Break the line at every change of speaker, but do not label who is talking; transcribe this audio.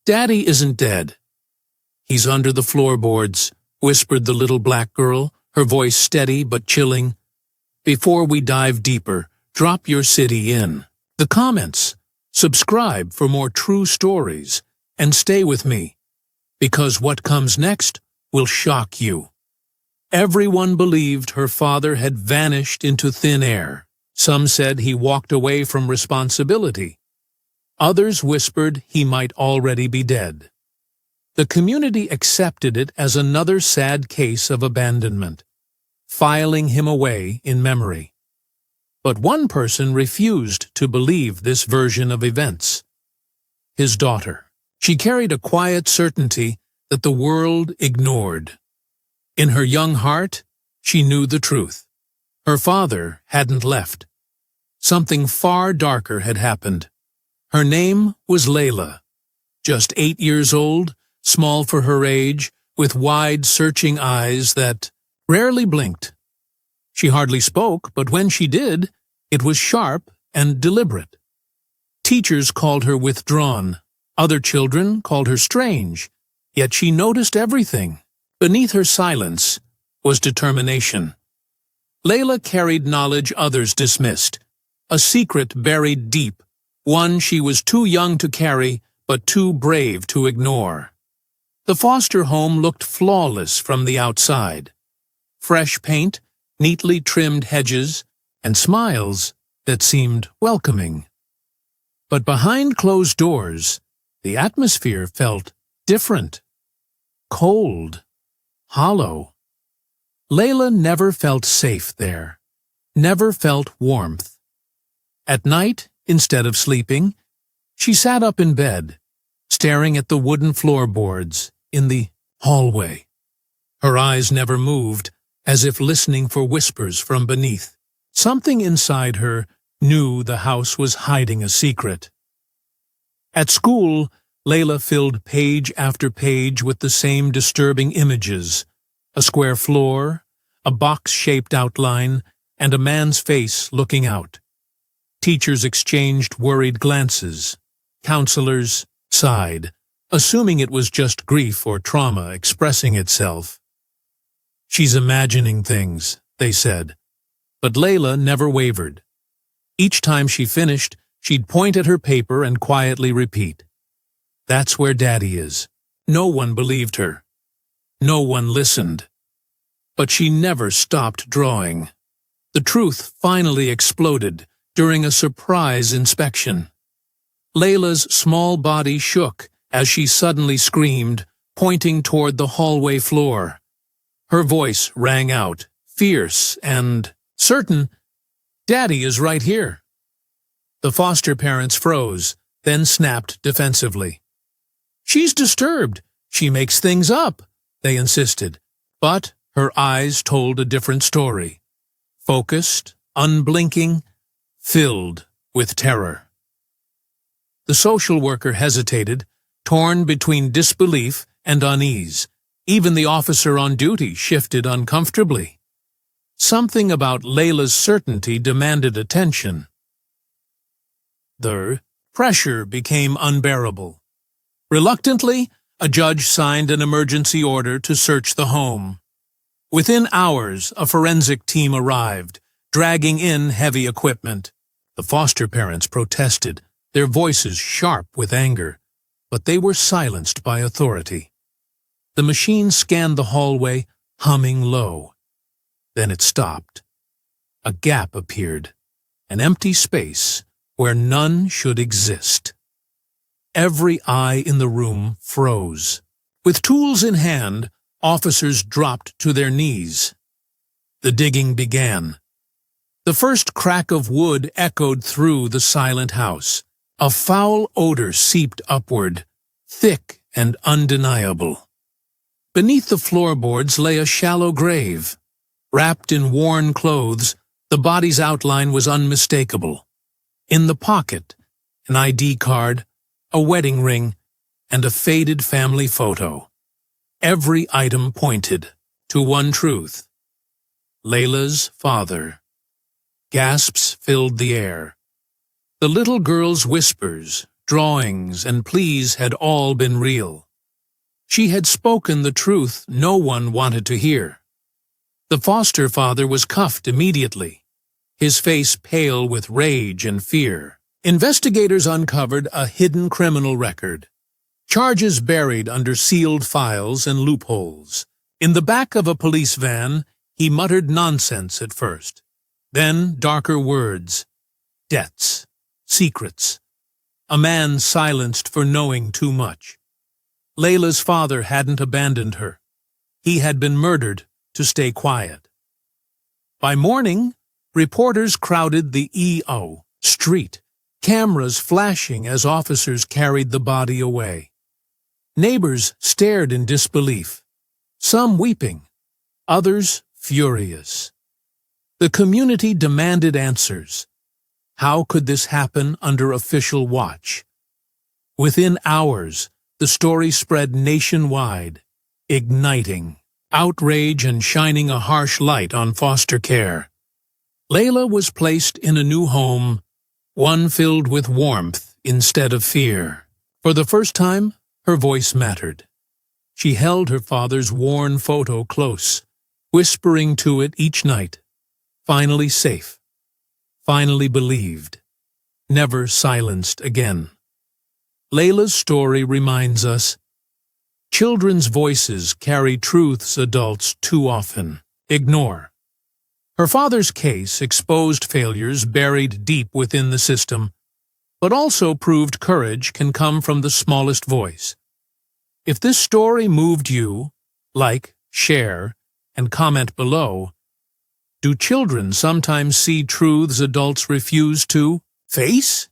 "Daddy isn't dead. He's under the floorboards," whispered the little black girl, her voice steady but chilling. "Before we dive deeper, drop your city in the comments, subscribe for more true stories, and stay with me, because what comes next will shock you." Everyone believed her father had vanished into thin air. Some said he walked away from responsibility. Others whispered he might already be dead. The community accepted it as another sad case of abandonment, filing him away in memory. But one person refused to believe this version of events. His daughter. She carried a quiet certainty that the world ignored. In her young heart, she knew the truth. Her father hadn't left. Something far darker had happened. Her name was Layla, just 8 years old, small for her age, with wide, searching eyes that rarely blinked. She hardly spoke, but when she did, it was sharp and deliberate. Teachers called her withdrawn. Other children called her strange, yet she noticed everything. Beneath her silence was determination. Layla carried knowledge others dismissed, a secret buried deep, one she was too young to carry but too brave to ignore. The foster home looked flawless from the outside. Fresh paint, neatly trimmed hedges, and smiles that seemed welcoming. But behind closed doors, the atmosphere felt different. Cold. Hollow. Layla never felt safe there, never felt warmth. At night, instead of sleeping, she sat up in bed, staring at the wooden floorboards in the hallway. Her eyes never moved, as if listening for whispers from beneath. Something inside her knew the house was hiding a secret. At school, Layla filled page after page with the same disturbing images: a square floor, a box-shaped outline, and a man's face looking out. Teachers exchanged worried glances. Counselors sighed, assuming it was just grief or trauma expressing itself. "She's imagining things," they said. But Layla never wavered. Each time she finished, she'd point at her paper and quietly repeat, "That's where Daddy is." No one believed her. No one listened. But she never stopped drawing. The truth finally exploded during a surprise inspection. Layla's small body shook as she suddenly screamed, pointing toward the hallway floor. Her voice rang out, fierce and certain, "Daddy is right here." The foster parents froze, then snapped defensively. "She's disturbed. She makes things up," they insisted. But her eyes told a different story. Focused, unblinking, filled with terror. The social worker hesitated, torn between disbelief and unease. Even the officer on duty shifted uncomfortably. Something about Layla's certainty demanded attention. The pressure became unbearable. Reluctantly, a judge signed an emergency order to search the home. Within hours, a forensic team arrived, dragging in heavy equipment. The foster parents protested, their voices sharp with anger, but they were silenced by authority. The machine scanned the hallway, humming low. Then it stopped. A gap appeared, an empty space where none should exist. Every eye in the room froze. With tools in hand, officers dropped to their knees. The digging began. The first crack of wood echoed through the silent house. A foul odor seeped upward, thick and undeniable. Beneath the floorboards lay a shallow grave. Wrapped in worn clothes, the body's outline was unmistakable. In the pocket, an ID card, a wedding ring, and a faded family photo. Every item pointed to one truth: Layla's father. Gasps filled the air. The little girl's whispers, drawings, and pleas had all been real. She had spoken the truth no one wanted to hear. The foster father was cuffed immediately, his face pale with rage and fear. Investigators uncovered a hidden criminal record, charges buried under sealed files and loopholes. In the back of a police van, he muttered nonsense at first, then darker words, debts, secrets. A man silenced for knowing too much. Layla's father hadn't abandoned her. He had been murdered to stay quiet. By morning, reporters crowded the EO street, cameras flashing as officers carried the body away. Neighbors stared in disbelief, some weeping, others furious. The community demanded answers. How could this happen under official watch? Within hours, the story spread nationwide, igniting outrage and shining a harsh light on foster care. Layla was placed in a new home, one filled with warmth instead of fear. For the first time, her voice mattered. She held her father's worn photo close, whispering to it each night, finally safe, finally believed, never silenced again. Layla's story reminds us, children's voices carry truths adults too often ignore. Her father's case exposed failures buried deep within the system, but also proved courage can come from the smallest voice. If this story moved you, like, share, and comment below. Do children sometimes see truths adults refuse to face?